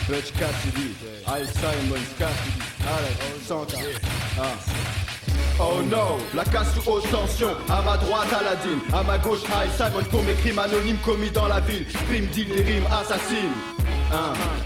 Butch Cassidy, I Simon Cassidy, allez, 100K. Oh no, la casse sous haute tension. À ma droite Aladdin, à ma gauche High Simon pour mes crimes anonymes commis dans la ville. Crime, deal, des rimes assassines.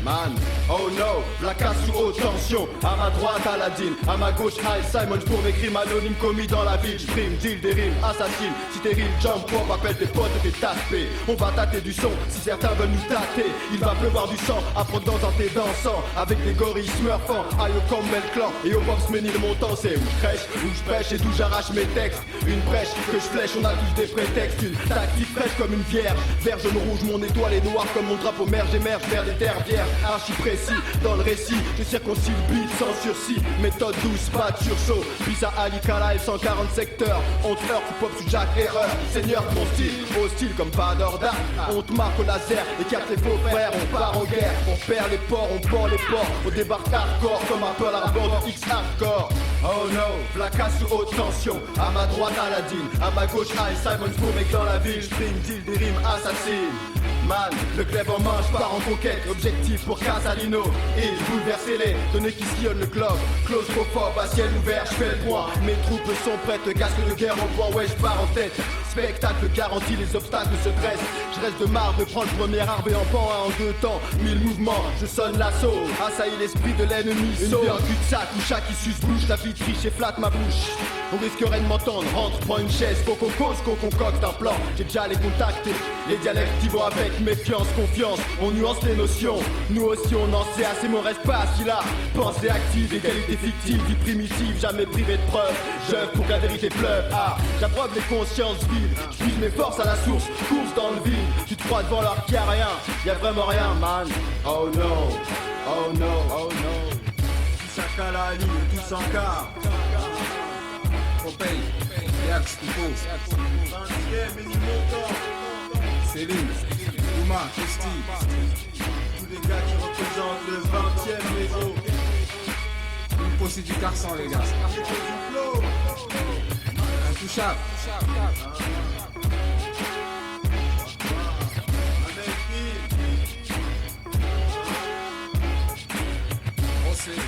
Man, oh no, la casse sous haute tension. À ma droite Aladdin, à ma gauche High Simon pour mes crimes anonymes commis dans la ville. Crime, deal, des rimes assassines. Si t'es real, jump pop, appelle tes potes et tes tapés. On va tâter du son, si certains veulent nous tâter. Il va pleuvoir du sang, à prendre dans tes dansants. Avec des gorilles smurfants, aïe au Campbell Clan. Et au Box Menil montant, c'est où je crèche, où je pêche et d'où j'arrache mes textes. Une brèche que je flèche, on a tous des prétextes. Une tactique fraîche comme une vierge. Vert, jaune, rouge, mon étoile est noire comme mon drapeau. Merge émerge vers des terres vierges. Archi précis dans le récit. Je circoncis le beat sans sursis. Méthode douce, pas de sursaut. Puis à Ali Kala, 140 secteurs. On te heurte, pop sous Jack Erreur. Seigneur de mon style, hostile comme pas d'orda. On te marque au laser, écarte les faux frères. On part en guerre, on perd les ports, on pend les ports. On débarque hardcore comme un Pearl Harbor de X hardcore. Oh no, la casse sous haute tension. À ma droite Aladdin, à ma gauche High Simon pour mec dans la ville. Spring deal des rimes assassines. Man, le club en main, je pars en conquête. Objectif pour Casalino, et bouleversez-les. Donner qui sillonne le globe, claustrophobe à ciel ouvert, je fais le point. Mes troupes sont prêtes, casque de guerre en point, ouais je pars en tête. Spectacle garanti, les obstacles se dressent. Je reste de marre de prendre le premier arbre et en pan en 2 temps. 1000 mouvements, je sonne l'assaut. Assaillit l'esprit de l'ennemi. Une vie en cul-de-sac où chaque issue se bouge. La vie triche et flatte ma bouche. On risquerait de m'entendre, rentre, prends une chaise. Faut qu'on cause, qu'on concocte un plan. J'ai déjà les contacts, les dialectes qui vont avec. Méfiance, confiance, on nuance les notions. Nous aussi on en sait assez, mais on reste pas assis là. Pensée active, égalité fictive, vie primitive, jamais privé de preuves. J'œuvre pour que la vérité pleuve. J'abreuve les consciences vives. J'puise mes forces à la source, course dans le vide. Tu te crois devant leur qu'il y a rien, y a vraiment rien, man. Oh no, oh no, oh no. Tout ça calali, tout sans car. On paye, Yax, il faut. 20e et montant. Céline, Ouma, Christy. Tous les gars qui représentent le 20e réseau. Une possée du garçon, les gars. Intouchable. On sait.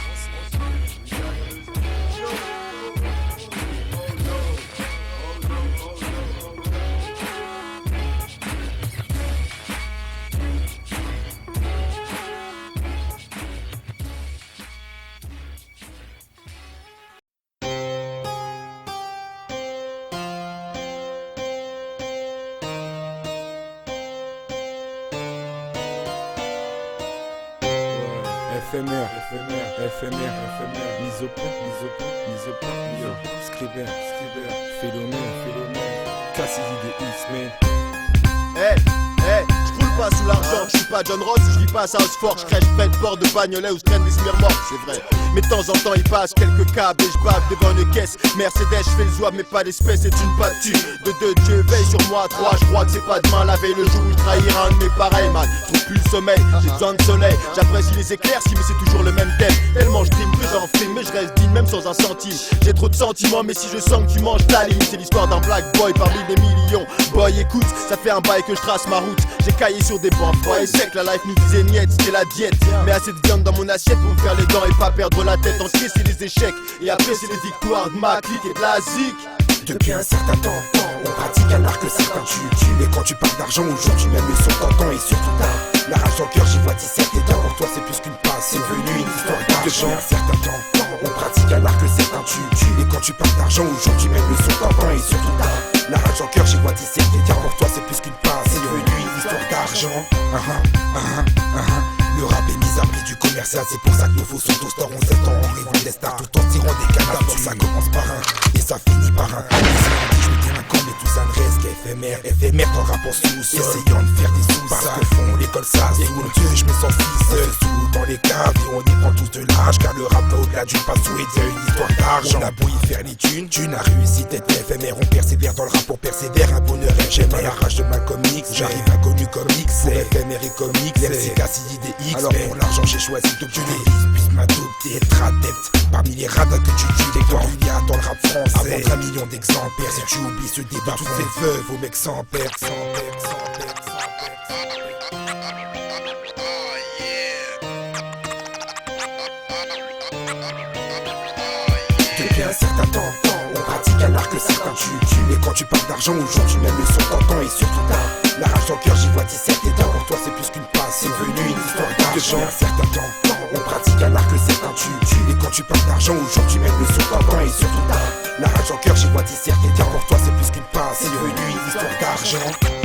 FMR, mise au point, Scriber, phénomène, Cassidy des X-Men. J'roule pas sous l'argent, j'suis pas John Ross, j'vis pas à Southfork, j'crèche près de port de Bagnolet où j'traîne des smirmorques, c'est vrai. Mais de temps en temps il passe quelques câbles et j'bave devant une caisse. Mercedes, j'fais le zouave mais pas d'espèce, c'est une battue. De deux, Dieu veille sur moi, 3, j'crois que c'est pas demain la veille le jour où j'trahirai un de mes pareils, man. Trouve plus le sommeil, j'ai besoin de soleil. J'apprécie les éclaircies mais c'est toujours le même thème. Tellement j'drime que j'en filme mais j'reste digne même sans un centime. J'ai trop de sentiments mais si je sens que tu manges ta ligne. C'est l'histoire d'un black boy parmi des millions. Boy écoute, ça fait un bail que je trace ma route. J'ai caillé sur des bancs froids et secs, la life nous disait niette, c'était la diète. Mais assez de viande dans mon assiette pour me faire les dents et pas perdre la tête. Encaisser les échecs et après c'est les victoires de ma clique et de la zik. Depuis un certain temps, on pratique un art que certains tuent. Mais quand tu parles d'argent aujourd'hui même ils sont tentants. Et surtout t'as la rage en cœur, j'y vois 17 états. Pour toi c'est plus qu'une passe, c'est devenu une histoire d'argent. Depuis un certain temps, on pratique un art que certains tuent. Mais quand tu parles d'argent aujourd'hui même ils sont tentants. Et surtout t'as la rage en cœur, j'y vois 17 états. Pour toi c'est plus qu'une passe, c'est devenu une histoire d'argent. Le rap est mis à prix du commercial, c'est pour ça que nos faux sont au store. On s'étend en rêvant des stars tout en tirant des cadavres. Ça commence par un et ça finit par un. Je me délinquant mais tout ça ne reste qu'éphémère dans le rap en sous-sol. Essayant de faire des sous, parce qu'au fond l'école ça c'est mon Dieu, je me sens seul sous dans les caves et on y prend tous de l'âge. Car le rap va au-delà d'une passe où il y a une histoire d'argent. On a beau y faire les thunes, tu n'as réussi d'être éphémère. On persévère dans le rap, on persévère, un bonheur éphémère. La rage de Malcolm X, j'arrive inconnu comme X. Pour éphémère et comique, c'est Cassidy des X. Alors pour l'argent j'ai choisi de que les puissent m'adopter, être adepte parmi les radins que tu tues. Des temps il y a dans le rap français à vendre 1 million d'exemplaires. Si tu oublies ce débat, toutes ces veuves aux mecs sans père. que certains tuent. Et quand tu parles d'argent, aujourd'hui même le son t'entend. Et surtout t'as la rage dans le cœur, j'y vois 17 états. Pour toi c'est plus qu'une passe, c'est devenu une histoire d'argent. Un certain temps, on pratique un art que certains tuent. Et quand tu parles d'argent, aujourd'hui même le son t'entend. Et surtout t'as la rage dans le cœur, j'y vois 17 états. Pour toi c'est plus qu'une passe, c'est devenu une histoire d'argent.